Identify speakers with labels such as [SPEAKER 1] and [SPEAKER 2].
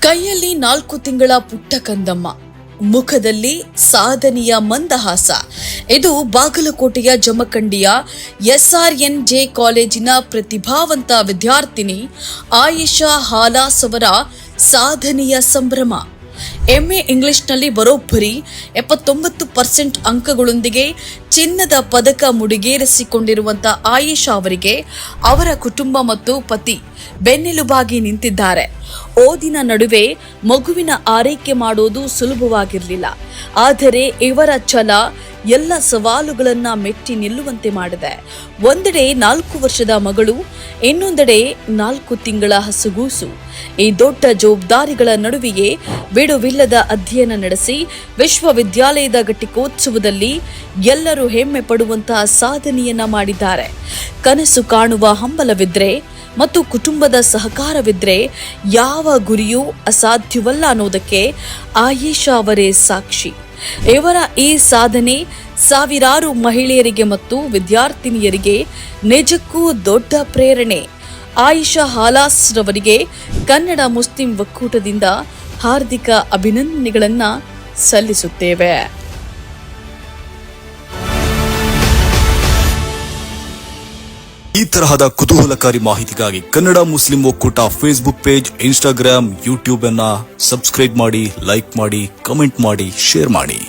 [SPEAKER 1] ಕೈಯಲ್ಲಿ 4 ತಿಂಗಳ ಪುಟ್ಟ ಕಂದಮ್ಮ, ಮುಖದಲ್ಲಿ ಸಾಧನೆಯ ಮಂದಹಾಸ. ಇದು ಬಾಗಲಕೋಟೆಯ ಜಮಖಂಡಿಯ SRNJ ಕಾಲೇಜಿನ ಪ್ರತಿಭಾವಂತ ವಿದ್ಯಾರ್ಥಿನಿ ಆಯಿಷಾ ಹಾಲಾಸ್ ಅವರ ಸಾಧನೆಯ ಸಂಭ್ರಮ. MA ಇಂಗ್ಲಿಷ್ನಲ್ಲಿ ಬರೋಬ್ಬರಿ 79% ಅಂಕಗಳೊಂದಿಗೆ ಚಿನ್ನದ ಪದಕ ಮುಡಿಗೇರಿಸಿಕೊಂಡಿರುವಂತಹ ಆಯಿಷಾ ಅವರಿಗೆ ಅವರ ಕುಟುಂಬ ಮತ್ತು ಪತಿ ಬೆನ್ನೆಲುಬಾಗಿ ನಿಂತಿದ್ದಾರೆ. ಓದಿನ ನಡುವೆ ಮಗುವಿನ ಆರೈಕೆ ಮಾಡೋದು ಸುಲಭವಾಗಿರಲಿಲ್ಲ. ಆದರೆ ಇವರ ಛಲ ಎಲ್ಲ ಸವಾಲುಗಳನ್ನ ಮೆಟ್ಟಿ ನಿಲ್ಲುವಂತೆ ಮಾಡಿದೆ. ಒಂದೆಡೆ 4 ವರ್ಷದ ಮಗಳು, ಇನ್ನೊಂದೆಡೆ 4 ತಿಂಗಳ ಹಸುಗೂಸು. ಈ ದೊಡ್ಡ ಜವಾಬ್ದಾರಿಗಳ ನಡುವೆಯೇ ಬಿಡುವಿಲ್ಲದ ಅಧ್ಯಯನ ನಡೆಸಿ ವಿಶ್ವವಿದ್ಯಾಲಯದ ಘಟಿಕೋತ್ಸವದಲ್ಲಿ ಎಲ್ಲರೂ ಹೆಮ್ಮೆ ಪಡುವಂತಹ ಸಾಧನೆಯನ್ನ ಮಾಡಿದ್ದಾರೆ. ಕನಸು ಕಾಣುವ ಹಂಬಲವಿದ್ರೆ ಮತ್ತು ಕುಟುಂಬದ ಸಹಕಾರವಿದ್ರೆ ಯಾವ ಗುರಿಯೂ ಅಸಾಧ್ಯವಲ್ಲ ಅನ್ನೋದಕ್ಕೆ ಆಯಿಷಾ ಅವರೇ ಸಾಕ್ಷಿ. ಇವರ ಈ ಸಾಧನೆ ಸಾವಿರಾರು ಮಹಿಳೆಯರಿಗೆ ಮತ್ತು ವಿದ್ಯಾರ್ಥಿನಿಯರಿಗೆ ನಿಜಕ್ಕೂ ದೊಡ್ಡ ಪ್ರೇರಣೆ. ಆಯಿಷಾ ಹಾಲಾಸ್ ರವರಿಗೆ ಕನ್ನಡ ಮುಸ್ಲಿಂ ಒಕ್ಕೂಟದಿಂದ ಹಾರ್ದಿಕ ಅಭಿನಂದನೆಗಳನ್ನು ಸಲ್ಲಿಸುತ್ತೇವೆ.
[SPEAKER 2] ಈ ತರಹದ ಕುತೂಹಲಕಾರಿ ಮಾಹಿತಿಗಾಗಿ ಕನ್ನಡ ಮುಸ್ಲಿಂ ಒಕ್ಕೂಟ ಫೇಸ್ಬುಕ್ ಪೇಜ್, ಇನ್ಸ್ಟಾಗ್ರಾಮ್, ಯೂಟ್ಯೂಬ್ ಅನ್ನ ಸಬ್ಸ್ಕ್ರೈಬ್ ಮಾಡಿ, ಲೈಕ್ ಮಾಡಿ, ಕಮೆಂಟ್ ಮಾಡಿ, ಶೇರ್ ಮಾಡಿ.